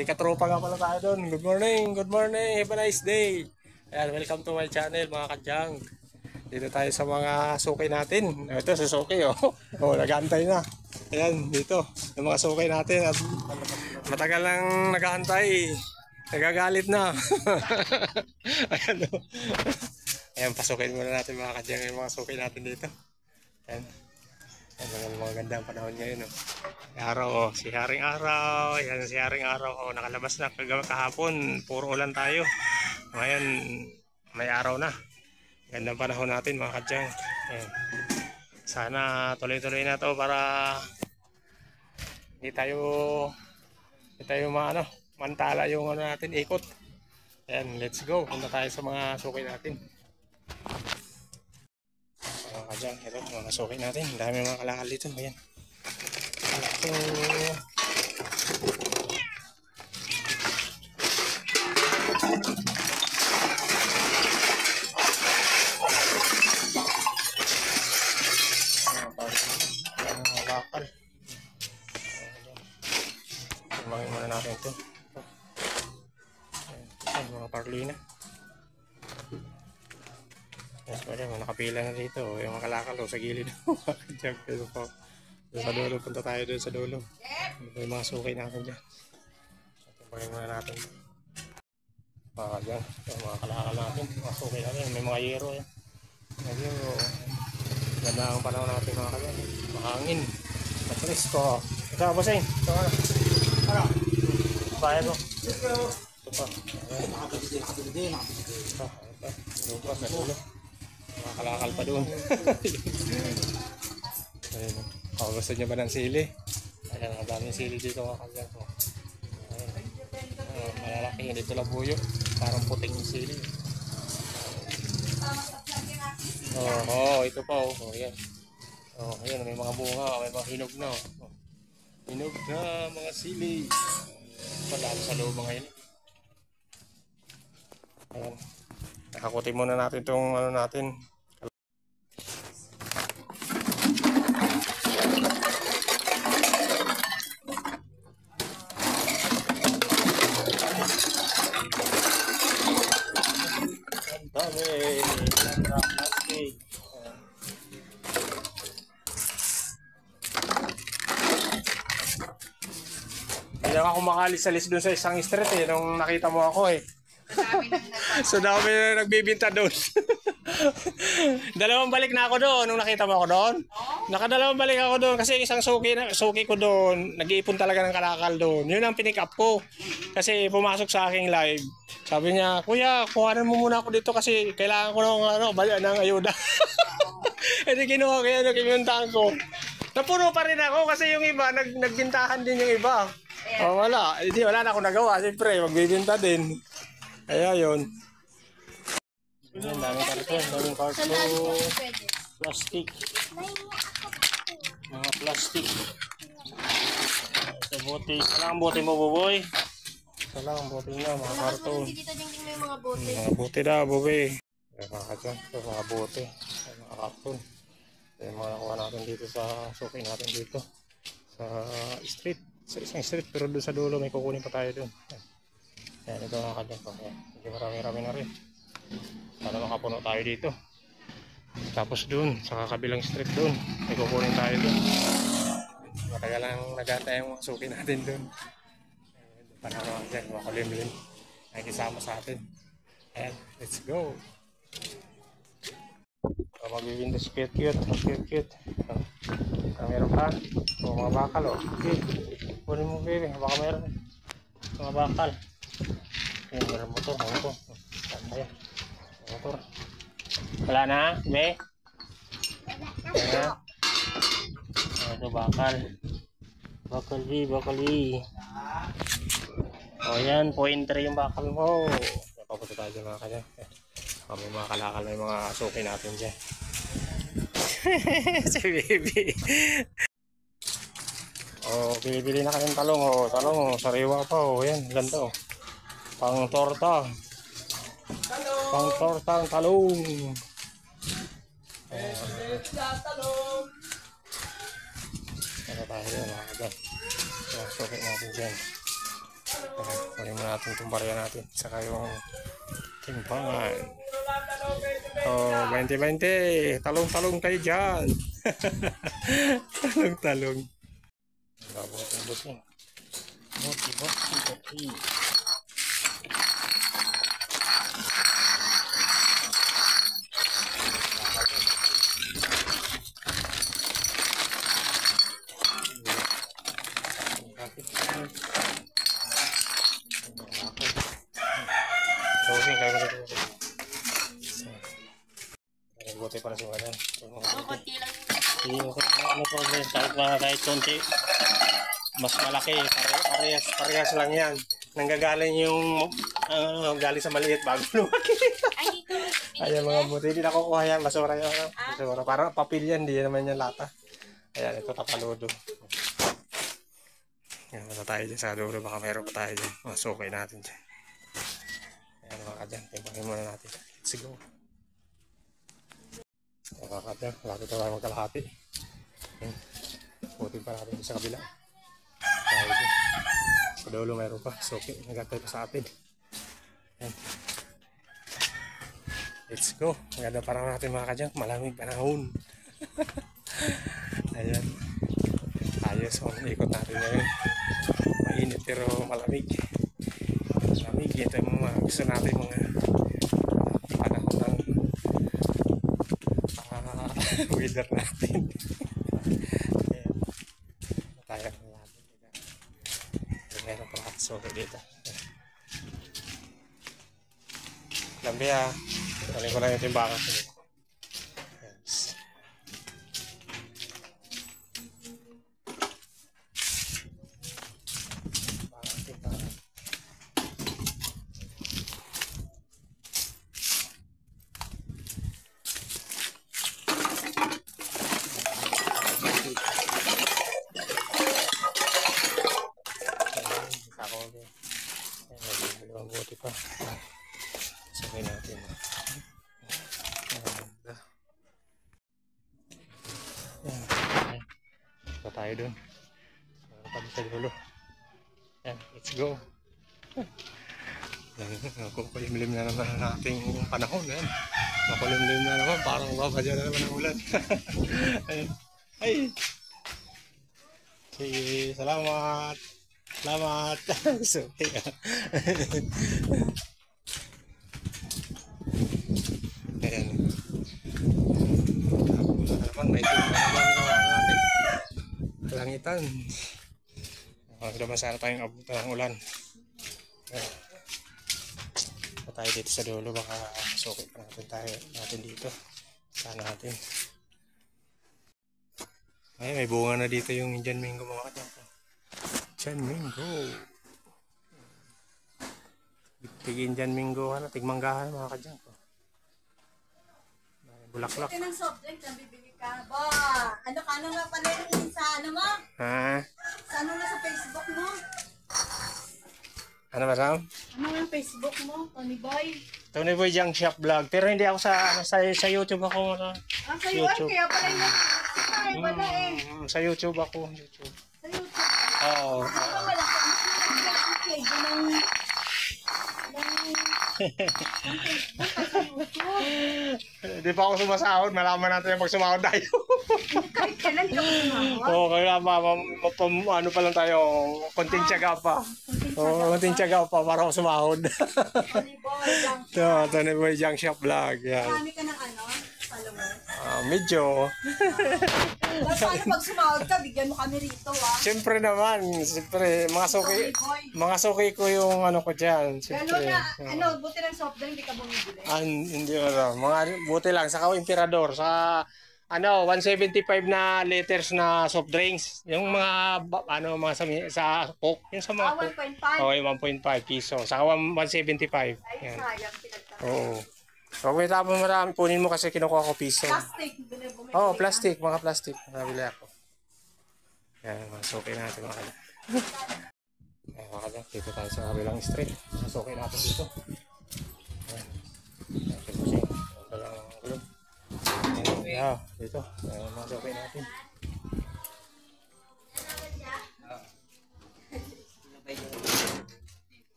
may katropa nga pala tayo doon. Good morning, good morning, have a nice day. Ayan, welcome to my channel mga kadyang. Dito tayo sa mga suki natin. Ito si suki oh. Oh, nag-aantay na. Ayan, dito. Yung mga suki natin at matagal lang nag-aantay. Nagagalit na. Ayan oh. Ayan, pasukin muna natin mga kadyang yung mga suki natin dito. Ayan. Mga gandang panahon ngayon oh. Araw oh, si Haring Araw. Yan si Haring Araw oh, nakalabas na kahapon. Puro ulan tayo. Ngayon may araw na. Gandang panahon natin mga kadyang. Ayan. Sana tuloy-tuloy na to para hindi tayo mantala yung ano natin ikot. Ayan, let's go. Punta tayo sa mga suki natin. Mga kadyang, ito mga suki natin. Ang dami mga kalakal dito. Ayan. Ito. Mga bakal. Tumangin muna natin ito. Ayan, mga parlina. Yes, pwede, nakapila na dito. Yung mga kalakal sa gilid. Ito po. Doon sa dulo, punta tayo doon sa dulo. Ito yung mga suki natin dyan. Tumangin muna natin. Mga dyan, mga kalakal natin. Mga suki natin. May mga yero yan. Medyo ganda ang panahon natin mga kalakal. Mahangin. Matris ko. Ito, bossing. Ito, ano? Ano? Bayad mo. Ito pa. Ito. Ito. Mga kalakal pa doon. Ayun. Oh, gusto nyo ba ng sili? Ayan, ang daming sili dito mga kalakal ko. Malalaki, hindi ito labuyo. Parang puting yung sili. Oh, ito pa oh. Oh, yan. Oh, ayan, may mga bunga, may mga hinog na oh. Hinog na mga sili. Palalo sa loob mga yun. Ayan. Nakakuti muna natin itong ano natin. Hindi lang ako makalisalis doon sa isang street eh, nung nakita mo ako eh. So dami na nagbibinta doon. Dalawang balik na ako doon nung nakita mo ako doon. Nakadalawang balik ako doon kasi isang suki ko doon, nag-iipon talaga ng kalakal doon. Yun ang pinick up ko. Kasi pumasok sa aking live. Sabi niya, "Kuya, kuhanan mo muna ako dito kasi kailangan ko ng ayuda." Hindi kinuha kaya nakimuntahan ko. Napuno pa rin ako kasi yung iba nagbintahan din yung iba. Oh, wala. Hindi wala na akong nagawa. Siyempre, magbibinta din. Kaya yun. Ayan, daming karton. Plastic. Mga plastic. Ito bote. Isa lang bote mo, Boboy. Isa lang bote na, mga karton. Mga bote na, Boboy. Mga karton. Mga bote. Mga karton. Yung mga nakuha natin dito sa suki natin dito. Sa street. Sa isang street, pero doon sa dulo may kukunin pa tayo doon. Ayan, ito mga kadyan. Hindi marami-rami na rin. Para makapuno tayo dito. Tapos doon, sa kabilang street doon, may kukunin tayo doon. Matagal lang nagantay ang mga suki natin doon. Panahon dyan, mga kalimlim. Nakikisama sa atin. Ayan, let's go. Magbibindas cute. Meron pa? O, mga bakal o. Okay. Kunin mo baby, baka meron. Mga bakal. Ayan, meron motor. Ayan, motor. Wala na, be? Ayan. Ito bakal. Bakali. O yan, 0.3 yung bakal mo. Papunta tayo dyan mga kanya. May mga kalakal na yung mga suki natin dyan. Si baby. Oh, bili na kayong talong oh. Talong oh, sariwa pa oh. Yan, ganda oh. Pang torta. Pang torta ang talong. Ano tayo yun mga kagan. Suki natin dyan. Kunin mo natin itong barya natin. Saka yung timbangan. Oh, 20-20. Talong-talong kayo dyan. Talong-talong. Buti-buti. Buti-buti. Buti para sa mga yan. Kunti lang. Ano problem? Kahit konti. Mas malaki. Parehas lang yan. Nanggagaling yung galing sa maliit bago lumaki. Ay, dito. Ayan mga buti. Hindi nakukuha yan. Basura yan. Basura. Parang papel yan. Hindi naman yan lata. Ayan, ito tapaludo. Ayan, mata tayo dyan sa dulo. Baka meron pa tayo dyan. Masukay natin dyan. Ayan mga dyan. Timbangin muna natin. Let's go. Mga dyan. Lapit na tayo magkalahati. Ayan. Buti pa natin sa kabila. Tayo dyan. Sa dulo meron pa. Suki. Nagantay pa sa atin. Ayan. Let's go. Maganda parang natin mga kadyan. Malamig panahon. Ayan. Ayos. Ikot natin ngayon. Mainit pero malamig. Malamig. Ito yung mga gusto natin mga panahon ng weather natin. Ayan. Matayan na natin. Meron pa nakasuko dito. Lambi ha. Galing ko lang yung timbangan. Yes. Buti pa. Sabay natin. Ito tayo dun. Meron sa dulo. Yan, let's go. Makukulimlim na naman ang ating panahon. Yan. Makulimlim na naman. Parang babadya na naman ang ulan. Ay! Sige, salamat! Salamat! So, okay. Ayan. Naman, may tumba naman ang ating kalangitan. Huwag naman sana tayong abutan ng ulan. Ayan. Pa tayo dito sa dulo, baka sukit pa natin dito. Sana natin. Ay, may bunga na dito yung Indian Mango mga katyan. Indian Mango. Tig-Indian Mango, tigmanggahan mga kadyan ko. Bulaklak. Ito ng soft drink na bibili ka. Ba, ano nga pala yung sa ano mo? Ha? Sa ano nga sa Facebook mo? Ano ba, Sam? Ano nga yung Facebook mo, Tony Boy? Tony Boy Junk Shop Vlog. Pero hindi ako sa YouTube ako. Sa YouTube. Kaya pala yung ay, wala eh. Sa YouTube ako. YouTube. Sa YouTube. Oo. Wala ka. Okay, ng Hindi pa ako sumasahod. Malaman natin yung pag sumahod tayo. Kahit kailan ka sumahod? Oo, kaya ano pa lang tayo. Konting tiyaga pa. Oo, konting tiyaga pa para ako sumahod. Tony Boy, Junk Ito, Tony Boy Junk Shop Vlog. Yan. Marami ka ng ano, followers. Medyo. Paano pag sumahod ka, bigyan mo kami rito Siyempre naman. Siyempre, mga suki ko yung ano ko dyan. Lalo Siyempre. na, buti ng soft drink, hindi ka bumibili. Hindi ano. Mga buti lang. Saka Emperador. Sa 175 na liters na soft drinks. Yung mga mga sa Coke, yung sa mga Coke. 1.5. Okay, 1.5 piso. Saka 175. Ay, Yan. sayang, pinagtapos. Oo. Pag may tapon marami, kunin mo kasi kinukuha ko piso. Plastic, bumibili. Oo, plastic. Mga plastic. Nabili ako. Yan, masukin natin mga kanya. Ayan mga kanya, dito tayo sa kabilang street. Masukin natin dito. Ayan. Ayan, ito lang ang gulo. Ayan, dito. Ayan, masukin natin.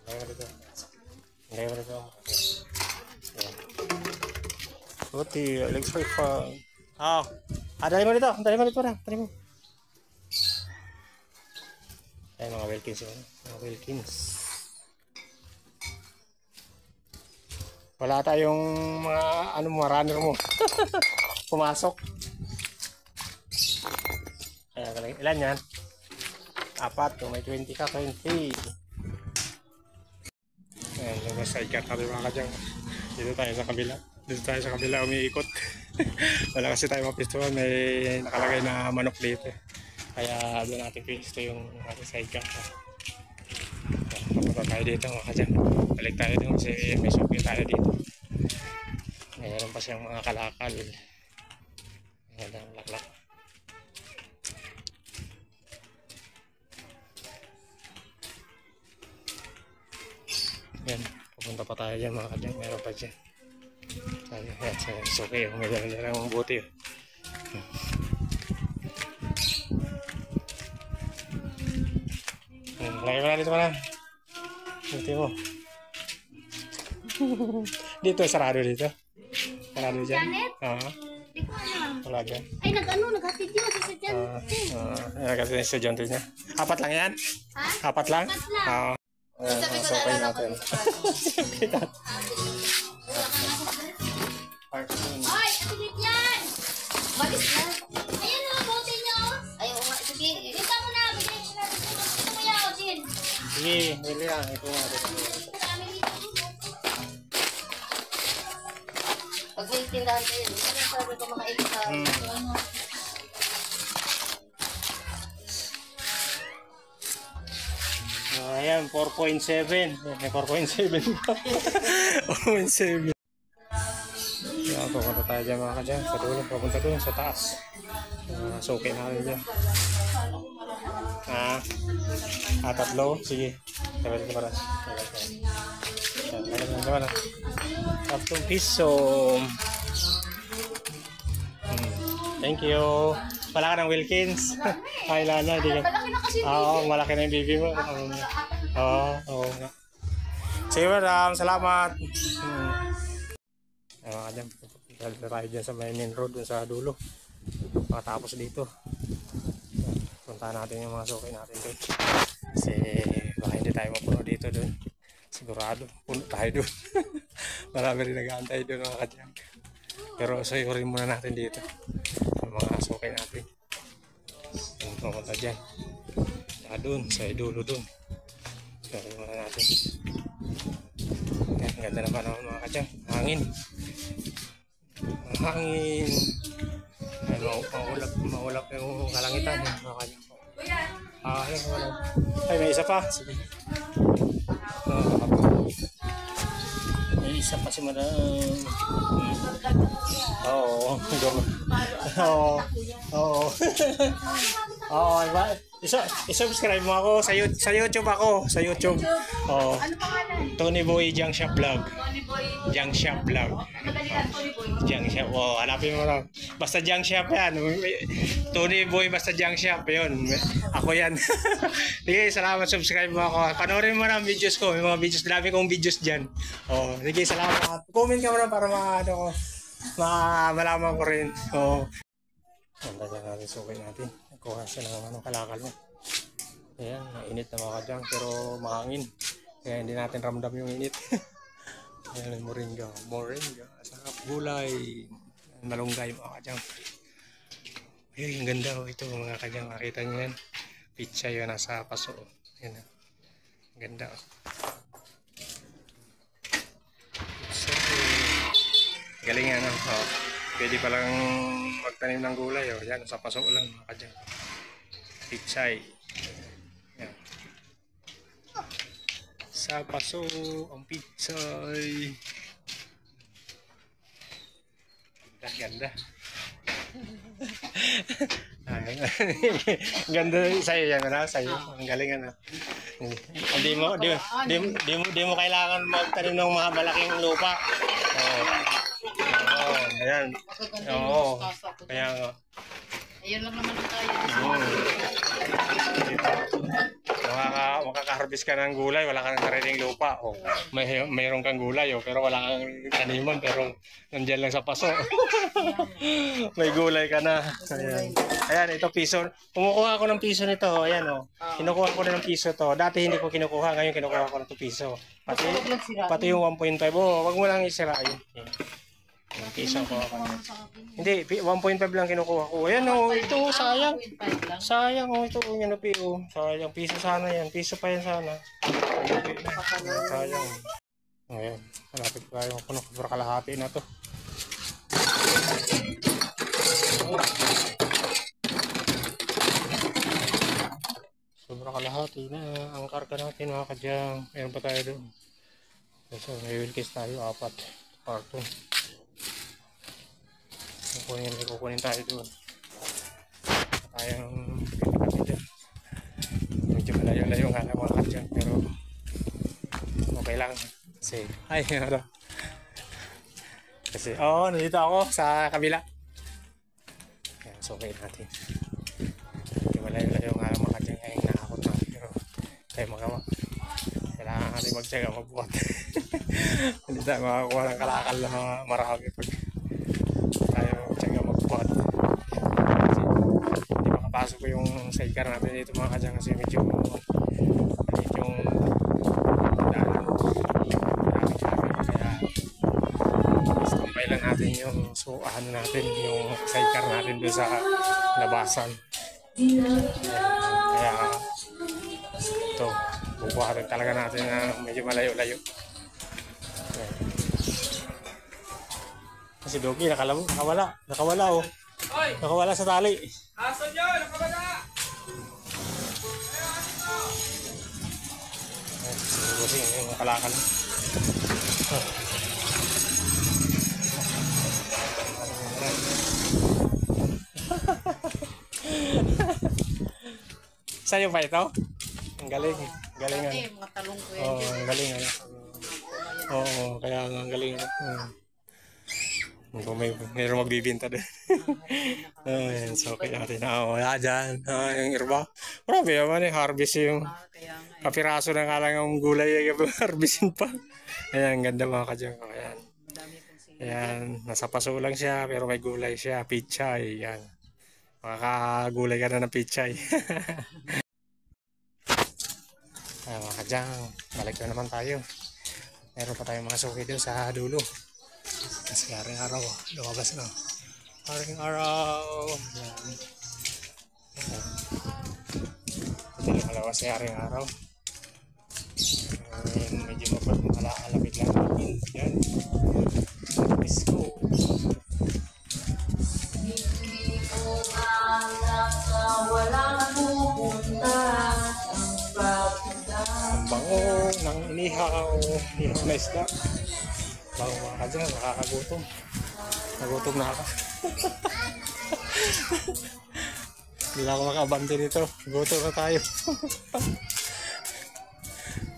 Lagay mo dito. Lagay mo dito. Ayan. Buti, electric fan. Dali mo dito. Dali mo dito na. Dali mo. Ayan, mga Wilkins yun. Mga Wilkins. Wala tayong mga runner mo. Pumasok. Ayan, ilan yan? 4. Kung may 20 ka, 20. Ayan, yung sidecar tayo mga kadyang. Dito tayo sa kabila. Dito tayo sa kabila umiikot. Wala kasi tayo mapistuhan. May nakalagay na manok dito. Kaya doon natin pisto yung sidecar. Papunta tayo dito mga kadyang. Balik tayo doon kasi may suki tayo dito. Mayroon pa siyang mga kalakal. Ayan ang laklak. Yan, pupunta pa tayo dyan mga kadyang. Meron pa dyan. Yan, suki. May dalang buti. Lagi mo na dito pala. Buti mo. Dito, sarado dito. Sarado dyan. Oo. Wala dyan. Ay, naghatid yun sa estudyante. Naghatid yung estudyante niya. 4 lang yan? Ha? 4 lang? 4 lang. Oo. Sabi ko Okay na natin. Ay, atibit yan! Balis na. Ayan na, bote niyo. Ay, oo nga. Sige, ito mo na. Bigay ko na. Ito mo yan, Odin. Sige, hili lang. Ito nga. Pag may tindahan kayo, sabi ko mga ito. Ayan, 4.7. May 4.7 pa. 4.7. Ayan, pupunta tayo dyan mga kadyan. Sa dulo, pupunta doon sa taas. Suki natin dyan. Tatlo? Sige. Sabi dito para. Ayan, 3 piso. Thank you. Wala ka ng Wilkins? Ay, Lana. Malaki na kasi. Oo, malaki na yung bibi mo. Oo nga. Sige, madam. Salamat. Ayun, dito tayo dyan sa main road, dun sa dulo. Makatapos dito. Punta natin yung mga suki natin doon. Kasi baka hindi tayo mapuno dito doon. Sigurado, puno tayo doon. Marami rin nag-aantay doon mga kadyang. Pero sayurin muna natin dito. Yung mga suki natin. Pumunta dyan. Saka doon, sa dulo doon. Sayurin muna natin. Ang ganda naman ako mga kadyang. Hangin. Ang hangin. Ay, maulap yung kalangitan. Mga kadyang. Ay, may isa pa. Sige. May isa pa si madam. Oo. I-subscribe mo ako sa YouTube ako. Sa YouTube. Oo. Ano pangalan? Tony Boy Junk Shop Vlog. Tony Boy. Junk Shop Vlog. Madali lang, Tony Boy. Junk Shop. Oo, hanapin mo lang. Basta Junk Shop yan. Tony Boy basta Junk Shop. Yun. Ako yan. Sige, salamat. Subscribe mo ako. Panoorin mo na ang videos ko. May mga videos. Dami kong videos dyan. Oo. Sige, salamat. Comment ka mo na para malaman ko rin. Oo. Ang dyan natin suki natin. Nagkuha siya ng kalakal mo. Ayan, mainit na mga kadyang pero mahangin. Kaya hindi natin ramdam yung init. Ayan, moringa. Sarap gulay. Malunggay mga kadyang. Ay, ang ganda ito mga kadyang. Makita nyo yan. Pizza yun nasa paso. Ayan. Ang ganda. So, galing yan. Pwede palang magtanim ng gulay. Yan, sa paso lang mga kadyang. Pichay. Yan. Sa paso ang pichay. Ganda. Ganda sa'yo yan, ano? Sa'yo. Ang galing, ano? Di mo kailangan magtanim ng mga malaking lupa. Ayan. Oo. Kaya, Ayun lang naman tayo. makaka-harvest ka ng gulay, wala kang sariling lupa. O, mayroon kang gulay, pero wala kang taniman, pero nandiyan lang sa paso. May gulay ka na. Ayan. Ayan, ito piso. Kumukuha ako ng piso nito. Ayan, o. Kinukuha ko na ng piso to. Dati hindi ko kinukuha, ngayon kinukuha ko na ito piso. Pati yung 1.5. Oh, wag mo lang isira yun. Yung piso ko. Hindi, 1.5 lang kinukuha ko. Ayan, o. Ito, sayang. Sayang, o. Ito, yan, o. Sayang. Piso sana yan. Piso pa yan sana. Sayang. Ayan. Malapit tayo. Puno ko kalahati na to. Sobra kalahati na. Ang karga natin mga kadyang. Meron pa tayo doon. So, may wilkis tayo. 4. Karton. Kukunin tayo doon. Tayong pinakapin dyan. Medyo malayo-layo nga lang mga kadyang. Pero okay lang. Kasi, ay, ano. Kasi, nandito ako sa kabila. Ayan, so okay natin. Medyo malayo-layo nga lang mga kadyang. Ay, nakakot natin. Pero, tayo magawa. Kailangan natin magtsaga magbuhat. Hindi tayo makakuha ng kalakal na marami pag tayo magtsaga magbuhat. Kasi, hindi makapasok ko yung sidecar natin dito mga kadyang. Kasi medyo lang natin yung ano natin yung sidecar natin doon sa labasan. Kaya ito bubuhatin talaga natin na medyo malayo-layo. Kasi Dogi nakawala oh. Nakawala sa tali. Aso nyo, nakawala! Kasi yung kalakal. Sa'yo pa ito? Ang galing. Galingan. Mga talong ko yan. Oo, ang galing. Oo, kaya ang galing. Kung mayroong magbibinta din. Ayan, so kaya natin. Wala dyan. Yung irba. Grabe naman harvest yung kapiraso na nga lang ang gulay. Harvestin pa. Ayan, ganda mga kadyang. Ayan. Ayan, nasa paso lang siya pero may gulay siya. Pichay. Ayan. Makakagulay ka na ng pichay. Ayan mga kadyang, balik na naman tayo. Meron pa tayong mga suki doon sa dulo. Kasi haring araw, lumabas na. Haring araw. Ayan. Ito yung malawas si haring araw. Medyo malamig lang. Ayan. Let's go. Ang bango ng inihaw na isda. Bango mga kadyang, nakakagutom. Nagutom na ako. Hindi na ako makabante nito. Gutom na tayo.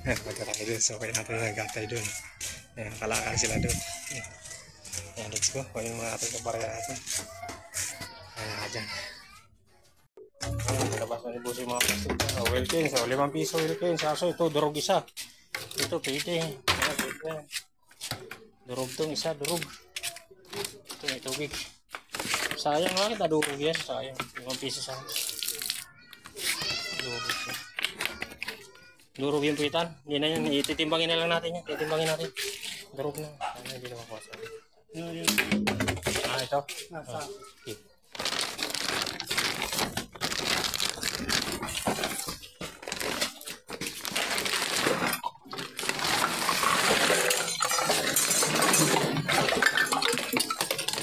Ayan, pagka tayo dun. So, kaya natin nagatay dun. Ayan, kalakal sila dun. Ayan, let's go. Kunin mo natin yung barya natin. Ayan, kadyang. Ayan, malabas na nibusin mga plastic. Wilkins, 5 piso Wilkins. Aso, ito, durog isa. Ito, pwede. Ayan, pwede. Durog itong isa, durog. Ito, may tubig. Sayang nga kita, durog yan. Sayang, 5 piso sa durog siya. Durog yung pitan. Hindi na yan, ititimbangin na lang natin yan. Ititimbangin natin. Durog na. Ano, hindi na makuha. Ito? Nasa. Okay.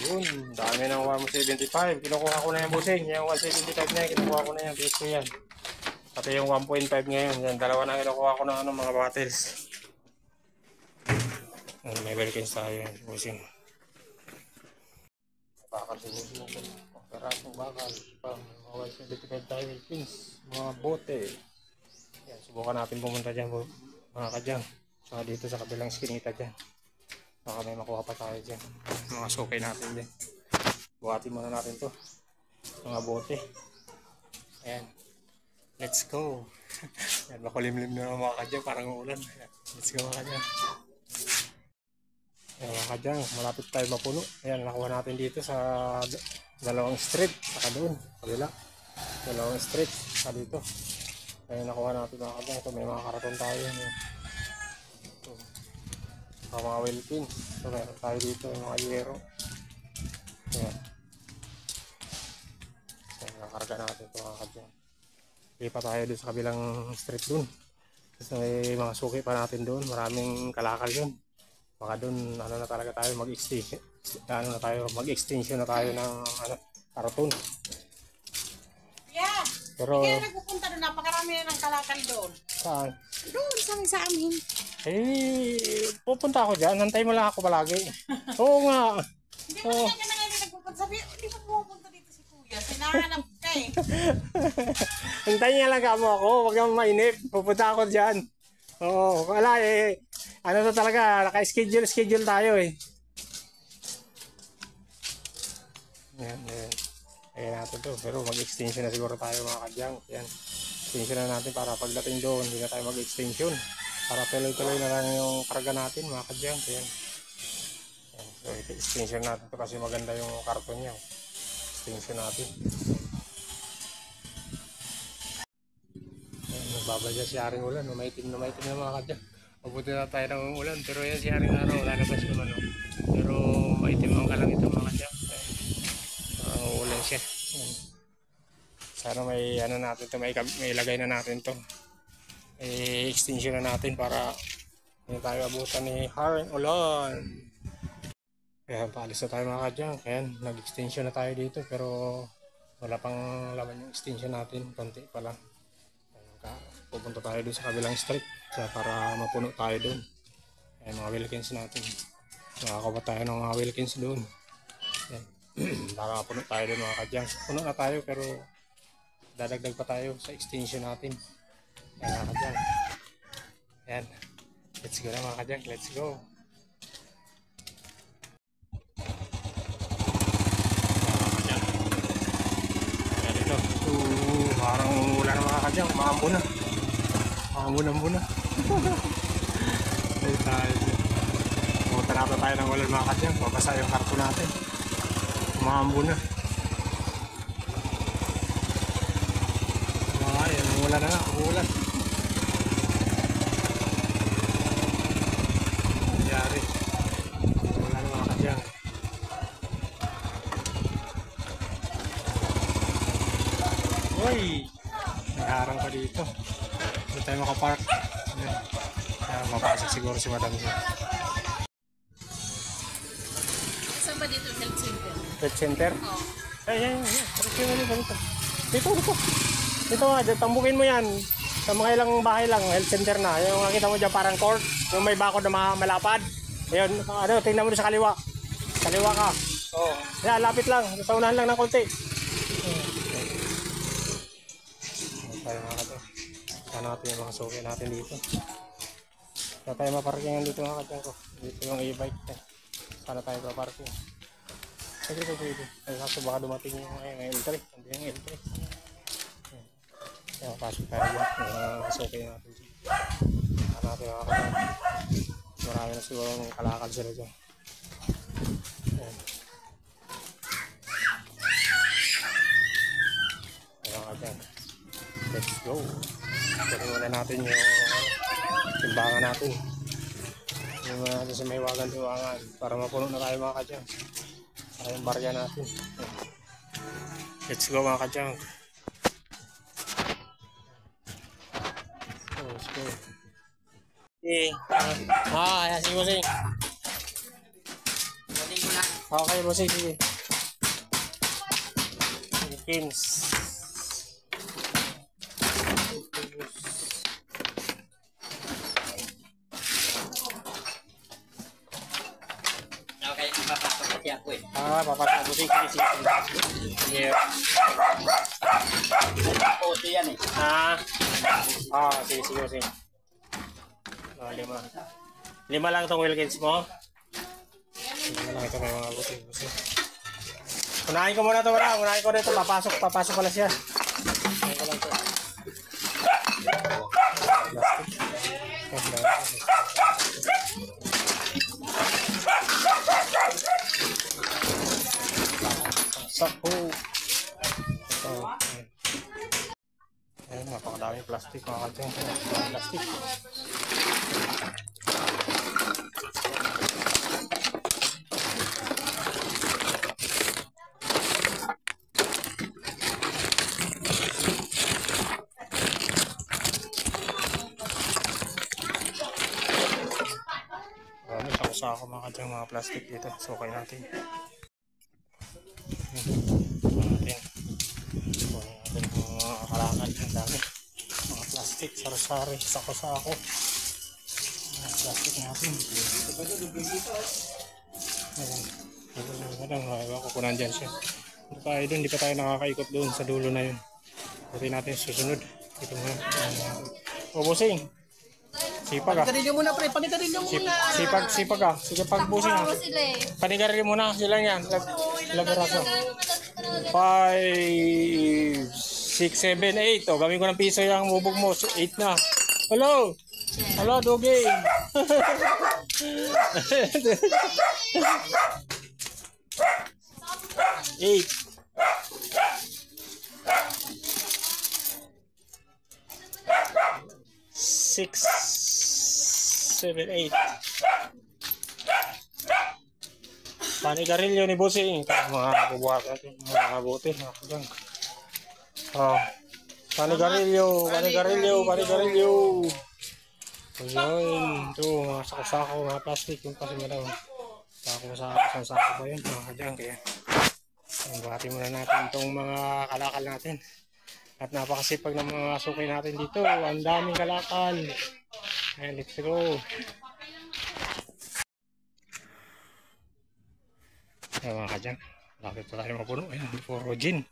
Ayun, dami ng 175. Kinukuha ko na yung busing. Yung 175 na yan, kinukuha ko na yan. Piso yan. Pati yung 1.5 ngayon. Yan, dalawa na kinukuha ko na mga bottles. May Wilkins tayo yan. Busing. Bakal sa busing natin. Perasong bakal. Mga 175 tayo Wilkins. Mga bote. Yan, subukan natin pumunta dyan mga kadyang. Saka dito sa kabilang skinita dyan. Baka may makuha pa tayo dyan. Mga sukay natin dyan. Buhatin muna natin to. Mga bote. Ayan. Let's go. Yan, makulimlim na mga kadyang, parang uulan. Ayan, let's go mga kadyang. Ayan mga kadyang, malapit tayo mapuno. Ayan, nakuha natin dito sa dalawang street, saka doon, kabila. Dalawang street, saka dito. Ayan, nakuha natin mga kadyang. Ito, may mga karaton tayo. Ayan. Ito, mga wheel pin. Ito, meron tayo dito, yung mga yero. Ayan. Ayan, nakakarga natin ito mga kadyang. Lipat tayo doon sa kabilang street doon. Kasi may mga suki pa natin doon. Maraming kalakal yun. Baka doon ano na talaga tayo mag-extension. Mag-extension na tayo ng karton. Yeah. Pero Kaya nagpupunta doon, napakarami na ng kalakal doon. saan? Doon sa amin. Eh, pupunta ako dyan. Hantay mo lang ako palagi. Oo nga. Hindi mo na ngayon nagpupunta. Sabi, hindi mo pupunta dito si Kuya. Sinahanap ka eh. Hintayin niya lang kamo ako. Huwag kang mainip. Pupunta ako dyan. Oo. Wala eh. Ano to talaga. Naka-schedule tayo eh. Yan. Ayan natin to. Pero mag-extension na siguro tayo mga kadyang. Yan. Extension na natin para pagdating doon. Hindi na tayo mag-extension. Para tuloy-tuloy na lang yung karga natin mga kadyang. Yan. So extension natin to kasi maganda yung karton niya. Extension natin. Nagbabadya si Haring Ulan, maitim na mga kadyang. Mabuti na tayo ng ulan, pero yan si Haring Araw, lalabas naman. No? Pero maitim ang kalang ito mga kadyang. Ulan siya. Yan. Sana may ano natin to, may ilagay na natin to. May extension na natin para hindi tayo abutan ni Haring Ulan. Kaya paalis na tayo mga kadyang. Ayan, nag-extension na tayo dito pero wala pang laman yung extension natin, konti pa lang. Pupunta tayo doon sa kabilang street para mapuno tayo doon. Ayan, mga Wilkins natin. Makakawa tayo ng mga Wilkins doon. Ayan. Para mapuno tayo doon mga kadyang. Puno na tayo pero dadagdag pa tayo sa extension natin. Ayan mga kadyang. Ayan. Let's go na mga kadyang. Let's go. Ayan ito. Parang wala na mga kadyang. Maambo na. Muna. Ay tayo. Pumunta na tayo ng ulan mga kadyang. Babasa yung karton natin. Maambo na. Ayan, umulan na nga. Umulan. Nangyari. Umulan na mga kadyang. Uy! May harang pa dito. Hindi tayo makapark. Mapasok siguro si Madam. Saan ba dito health center? Health center? Oo. Ay. Dito. Dito nga, tambukin mo yan. Sa mga ilang bahay lang, health center na. Yung nakita mo dyan parang court. Yung may bakod na malapad. Ayun, tingnan mo sa kaliwa. Kaliwa ka. Oo. Yan, lapit lang. Sa unahan lang ng konti. Tayo mga kato. Sana natin yung mga suki natin dito. Sana tayo maparkingan dito mga kadyang ko. Dito yung e-bike. Sana tayo maparking. Pwede. Ay, kaso baka dumating yung L3. Hindi yung L3. Kaya pasok tayo dyan. Yung suki natin dyan. Sana natin mga kadyang. Marami na siguro yung kalakal sila dyan. Ayan. Ayan mga kadyang. Let's go. Kunin muna natin yung timbangan natin. Kunin muna natin sa may wagan-tuwangan para mapuno na tayo mga kadyang. Saka yung barya natin. Let's go mga kadyang. Let's go. Okay. Ayan si Bossing. Okay Bossing, sige. Philippines. Papasok mo sige. Sige. Puti yan eh. Sige. 5 lang itong Wilkins mo. 5 lang ito may mga buti. Unahin ko muna ito. Unahin ko dito. Papasok pala siya. Unahin ko lang ito. Sako. Ito. Ayun, napakadaming plastic mga kadyang. Plastic. Sako mga kadyang, mga plastic dito. Sukay natin. Natin mga kalakal. Ang dami. Mga plastic, sari-sari, sako-sako. Mga plastic natin. Ayan. Kukunan dyan siya. Hindi pa tayo nakakaikot doon sa dulo na yun. Pati natin susunod. Ito muna. Busing. Sipag ah. Panigarilyo muna pre, panigarilyo muna. Sipag ah. Sige pagbusing ah. Panigarilyo muna sila yan. Laberaso. 5, 6, 7, 8. O, gawin ko ng piso yung bubog mo. 8 na. Hello! Hello, Dogi! 8. Six, 7, 8. Panigarilyo ni Busing. Mga bubuhat natin. Mga bote. Oh. Panigarilyo. Ayun. Ito. Mga sako-sako. Mga plastic. Yung kasi madaw. Sako ba yun? Mga kadyang. Kaya. Buhatin muna natin itong mga kalakal natin. At napakasipag ng mga suki natin dito. Ang daming kalakal. Ayan, let's go. Ayan mga kadyang. Bakit pa tayo mapuno? Ayan, puro gin.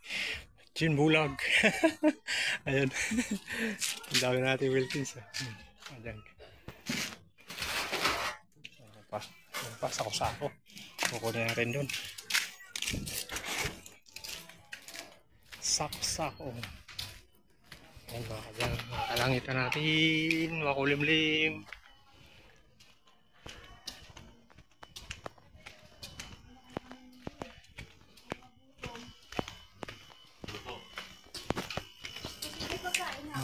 Gin bulag. Ayan. Ang dami natin Wilkins. Ayan. Ayan pa, sako-sako. Kukunin natin dun. Sako-sako. Ayan mga kadyang. Makalangitan natin. Makulimlim.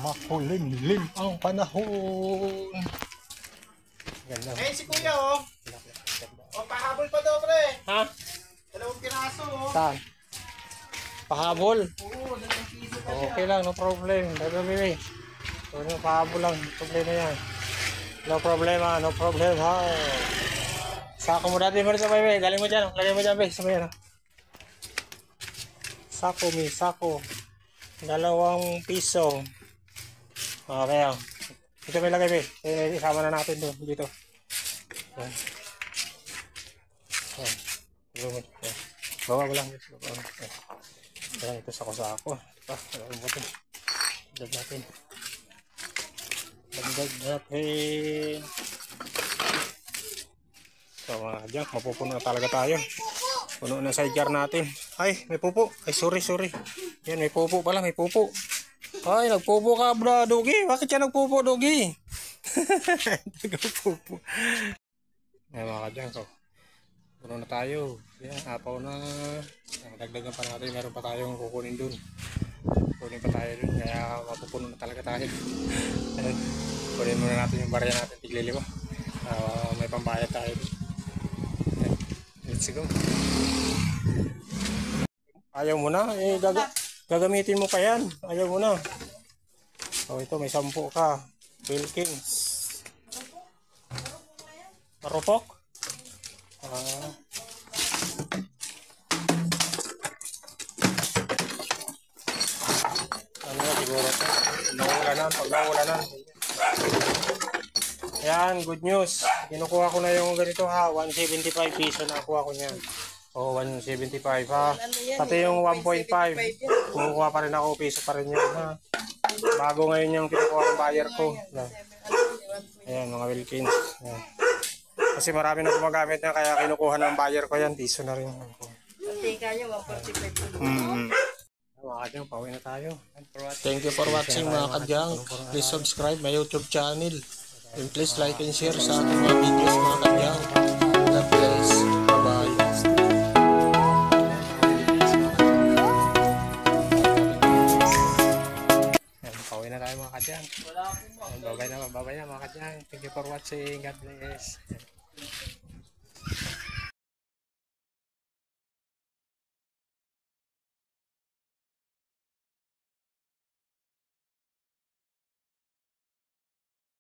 Makulimlim ang panahon. Ganda. Eh, si Kuya, oh. O, pahabol pa daw, pre. Ha? 2 piraso, oh. Saan? Pahabol? Oo, 2 piso pa siya. Okay lang, no problem. Bebe. So, pahabol lang. Problema yan. No problema, no problem ha. Sako mo dati mo rin sa bebe. Galing mo dyan. Lagay mo dyan, be. Sa bayan, ha. Sako, sako. 2 piso. Okay, ha. Ito may lagay, be. Isama na natin doon. Dito. Bawa mo lang. Ito sako-sako. Dagdag natin. So mga kadyang, mapupuno na talaga tayo. Puno na sidecar natin. Ay, may pupo. Ay, sorry. Yan, may pupo pala, may pupo. Ay, nagpupo ka, bro, Dogi. Bakit siya nagpupo, Dogi? Nagpupo. Ay, mga kadyang, so puno na tayo. Yan, apaw na. Dagdagan pa natin. Meron pa tayong kukunin dun. Kunin pa tayo dun. Kaya mapupuno na talaga tayo. Ayan. Kunin muna natin yung barya natin. Tiglili mo. May pambayad tayo dun. Ayan. Let's go. Ayaw mo na. Gagamitin mo pa yan. Ayaw mo na. So ito may 10 ka. Wilkins. Marupok. Ano na siguro ito? Pag naulanan. Ayan, good news. Kinukuha ko na yung ganito ha. 175 piso na kuha ko niyan. O, 175 ha. Pati yung 1.5. Kukuha pa rin ako. Piso pa rin yun ha. Bago ngayon yung kinukuha ng buyer ko. Ayan, mga Wilkins. Ayan. Kasi marami na gumagamit na kaya kinukuha ng buyer ko yan. Piso na rin. Tingka nyo, 145. Mga kadyang, pauwi na tayo. Thank you for watching mga kadyang. Please subscribe my YouTube channel. And please like and share sa ating mga videos mga kadyang. God bless. Bye-bye. Pauwi na tayo mga kadyang. Bye-bye na mga kadyang. Thank you for watching. God bless.